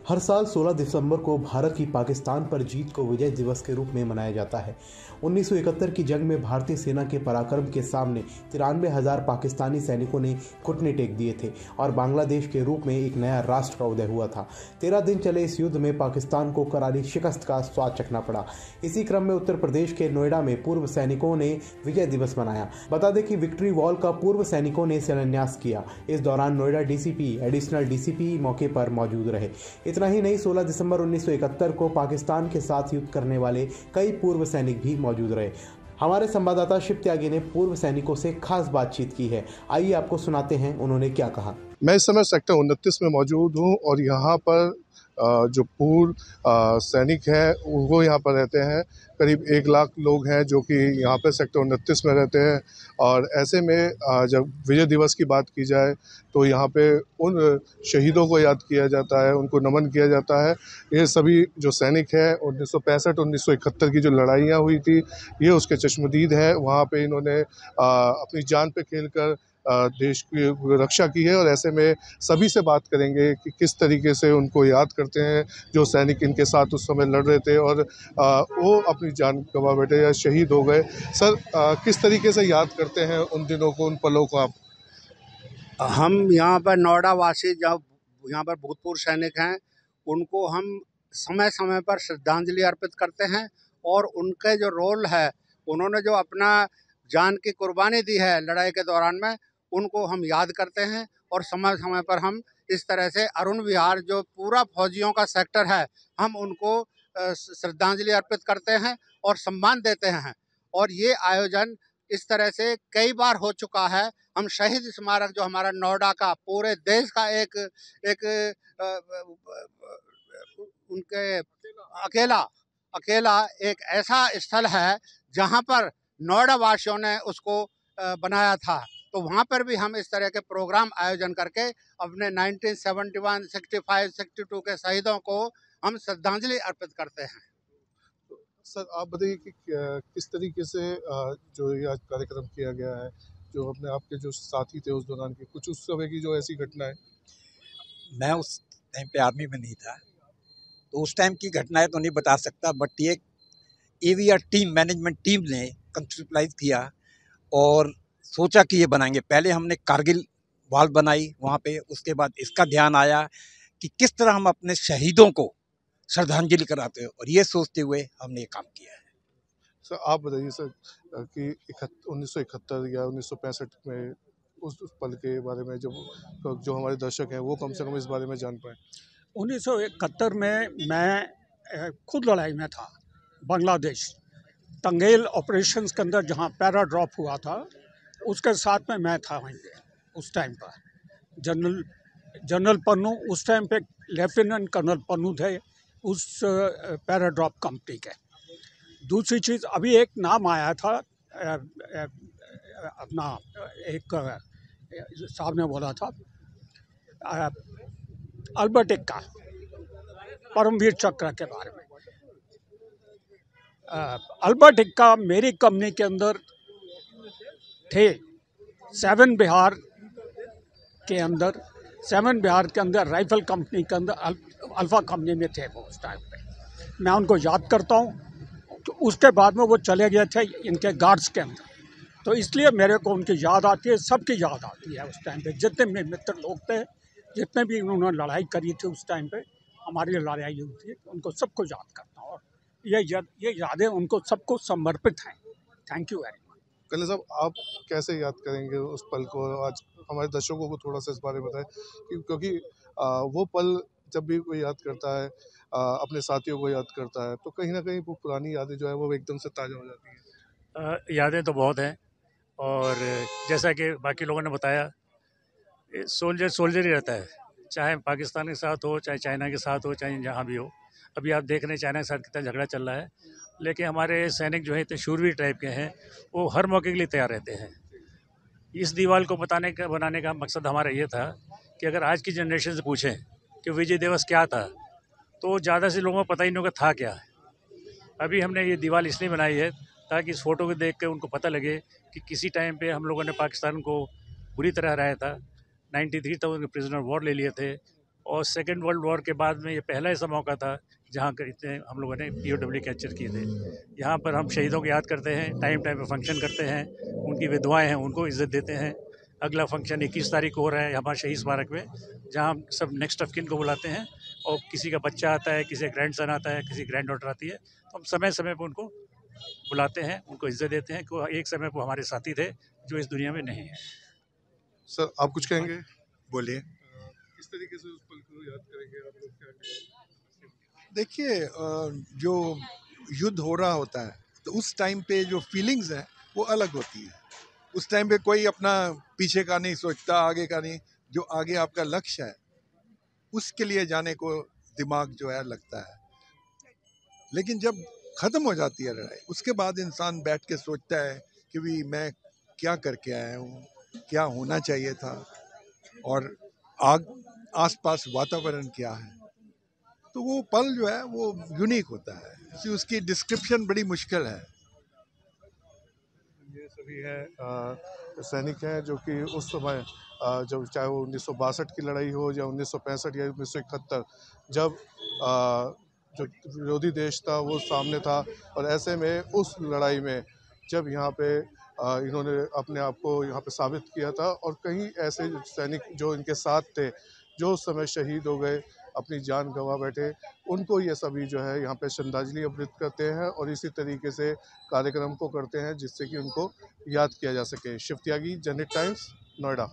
हर साल 16 दिसंबर को भारत की पाकिस्तान पर जीत को विजय दिवस के रूप में मनाया जाता है। 1971 की जंग में भारतीय सेना के पराक्रम के सामने 93,000 पाकिस्तानी सैनिकों ने घुटने टेक दिए थे और बांग्लादेश के रूप में एक नया राष्ट्र का उदय हुआ था। 13 दिन चले इस युद्ध में पाकिस्तान को करारी शिकस्त का स्वाद चखना पड़ा। इसी क्रम में उत्तर प्रदेश के नोएडा में पूर्व सैनिकों ने विजय दिवस मनाया। बता दें कि विक्ट्री वॉल का पूर्व सैनिकों ने शिलान्यास किया। इस दौरान नोएडा डीसीपी, एडिशनल डीसीपी मौके पर मौजूद रहे। इतना ही नहीं, 16 दिसंबर 1971 को पाकिस्तान के साथ युद्ध करने वाले कई पूर्व सैनिक भी मौजूद रहे। हमारे संवाददाता शिव त्यागी ने पूर्व सैनिकों से खास बातचीत की है। आइए आपको सुनाते हैं उन्होंने क्या कहा। मैं इस समय सेक्टर 29 में मौजूद हूं और यहाँ पर जो पूर्व सैनिक हैं वो यहाँ पर रहते हैं। करीब 1 लाख लोग हैं जो कि यहाँ पर सेक्टर 29 में रहते हैं। और ऐसे में जब विजय दिवस की बात की जाए तो यहाँ पे उन शहीदों को याद किया जाता है, उनको नमन किया जाता है। ये सभी जो सैनिक हैं 1965-1971 की जो लड़ाइयाँ हुई थी, ये उसके चश्मदीद हैं। वहाँ पे इन्होंने अपनी जान पे खेल कर देश की रक्षा की है। और ऐसे में सभी से बात करेंगे कि किस तरीके से उनको याद करते हैं जो सैनिक इनके साथ उस समय लड़ रहे थे और वो अपनी जान गंवा बैठे या शहीद हो गए। सर, किस तरीके से याद करते हैं उन दिनों को, उन पलों को आप? हम यहाँ पर नोएडा वासी जब यहाँ पर भूतपूर्व सैनिक हैं, उनको हम समय समय पर श्रद्धांजलि अर्पित करते हैं और उनके जो रोल है, उन्होंने जो अपना जान की कुर्बानी दी है लड़ाई के दौरान में, उनको हम याद करते हैं। और समय समय पर हम इस तरह से अरुण विहार जो पूरा फौजियों का सेक्टर है, हम उनको श्रद्धांजलि अर्पित करते हैं और सम्मान देते हैं। और ये आयोजन इस तरह से कई बार हो चुका है। हम शहीद स्मारक जो हमारा नोएडा का पूरे देश का एक उनके अकेला एक ऐसा स्थल है जहां पर नोएडा वासियों ने उसको बनाया था। तो वहां पर भी हम इस तरह के प्रोग्राम आयोजन करके अपने 1971, 65, 62 के शहीदों को हम श्रद्धांजलि अर्पित करते हैं। सर, आप बताइए कि किस तरीके से जो ये आज कार्यक्रम किया गया है, जो अपने आपके जो साथी थे उस दौरान की कुछ उस समय की जो ऐसी घटनाएं? मैं उस टाइम पे आर्मी में नहीं था, तो उस टाइम की घटनाएं तो नहीं बता सकता, बट ये एवीआर टीम, मैनेजमेंट टीम ने कंसेप्चुअलाइज किया और सोचा कि ये बनाएंगे। पहले हमने कारगिल वॉल बनाई वहाँ पे, उसके बाद इसका ध्यान आया कि किस तरह हम अपने शहीदों को श्रद्धांजलि कराते हैं, और ये सोचते हुए हमने ये काम किया है। सर, आप बताइए सर कि 1971 या 1965 में उस पल के बारे में जो हमारे दर्शक हैं वो कम से कम इस बारे में जान पाए। 1971 में मैं खुद लड़ाई में था। बांग्लादेश टंगेल ऑपरेशंस के अंदर जहां पैरा ड्रॉप हुआ था, उसके साथ में मैं था वहीं पे उस टाइम पर। जनरल पन्नू उस टाइम पे लेफ्टिनेंट कर्नल पन्नू थे उस पैरा ड्रॉप कंपनी के। दूसरी चीज़, अभी एक नाम आया था, अपना एक साहब ने बोला था, अल्बर्ट एक्का, परमवीर चक्र के बारे में। अल्बर्ट एक्का मेरी कंपनी के अंदर थे। 7 बिहार के अंदर राइफल कंपनी के अंदर अल्फा कंपनी में थे वो उस टाइम पे। मैं उनको याद करता हूँ। तो उसके बाद में वो चले गए थे इनके गार्ड्स के अंदर, तो इसलिए मेरे को उनकी याद आती है, सबकी याद आती है। उस टाइम पे जितने भी मित्र लोग थे, जितने भी उन्होंने लड़ाई करी थी उस टाइम पे, हमारी लड़ाई हुई थी, उनको सबको याद करता हूँ। और ये यादें उनको सबको समर्पित हैं। Thank you very much. Colonel साहब, आप कैसे याद करेंगे उस पल को? आज हमारे दर्शकों को थोड़ा सा इस बारे में बताएं क्योंकि वो पल जब भी कोई याद करता है, अपने साथियों को याद करता है, तो कहीं ना कहीं वो पुरानी यादें जो है वो एकदम से ताज़ा हो जाती हैं। यादें तो बहुत हैं, और जैसा कि बाकी लोगों ने बताया, सोल्जर ही रहता है, चाहे पाकिस्तान के साथ हो, चाहे चाइना के साथ हो, चाहे जहाँ भी हो। अभी आप देख रहे हैं चाइना के साथ कितना झगड़ा चल रहा है, लेकिन हमारे सैनिक जो है इतने शूरवीर टाइप के हैं, वो हर मौके के लिए तैयार रहते हैं। इस दीवार को बनाने का मकसद हमारा ये था कि अगर आज की जनरेशन से पूछें कि विजय दिवस क्या था, तो ज़्यादा से लोगों को पता ही नहीं होगा था क्या है। अभी हमने ये दीवार इसलिए बनाई है ताकि इस फोटो को देख कर उनको पता लगे कि किसी टाइम पे हम लोगों ने पाकिस्तान को बुरी तरह हराया था। 93 तक उनके प्रिजनर वॉर ले लिए थे, और सेकेंड वर्ल्ड वॉर के बाद में ये पहला ऐसा मौका था जहाँ कर इतने हम लोगों ने POW कैप्चर किए थे। यहाँ पर हम शहीदों को याद करते हैं, टाइम टाइम पे फंक्शन करते हैं, उनकी विधवाएं हैं उनको इज्जत देते हैं। अगला फंक्शन 21 तारीख को हो रहा है हमारे शहीद स्मारक में, जहाँ हम सब नेक्स्ट ऑफ किन को बुलाते हैं और किसी का बच्चा आता है, किसी का ग्रैंड सन आता है, किसी ग्रैंड डॉटर आती है, तो हम समय समय पर उनको बुलाते हैं, उनको इज्जत देते हैं कि एक समय पर हमारे साथी थे जो इस दुनिया में नहीं है। सर आप कुछ कहेंगे? बोलिए। किस तरीके से उस पल को याद करेंगे आप लोग? क्या देखिए, जो युद्ध हो रहा होता है तो उस टाइम पे जो फीलिंग्स हैं वो अलग होती है। उस टाइम पे कोई अपना पीछे का नहीं सोचता, आगे का नहीं। जो आगे आपका लक्ष्य है उसके लिए जाने को दिमाग जो है लगता है। लेकिन जब ख़त्म हो जाती है लड़ाई, उसके बाद इंसान बैठ के सोचता है कि भी मैं क्या करके आया हूँ, क्या होना चाहिए था, और आसपास वातावरण क्या है। तो वो पल जो है वो यूनिक होता है, इसलिए उसकी डिस्क्रिप्शन बड़ी मुश्किल है। ये सभी हैं सैनिक हैं जो कि उस समय जब चाहे वो 1962 की लड़ाई हो या 1965 या 1971, जब जो विरोधी देश था वो सामने था, और ऐसे में उस लड़ाई में जब यहाँ पे इन्होंने अपने आप को यहाँ पे साबित किया था, और कई ऐसे सैनिक जो इनके साथ थे जो उस समय शहीद हो गए, अपनी जान गंवा बैठे, उनको ये सभी जो है यहाँ पे श्रद्धांजलि अर्पित करते हैं और इसी तरीके से कार्यक्रम को करते हैं जिससे कि उनको याद किया जा सके। शिव त्यागी, जनहित टाइम्स, नोएडा।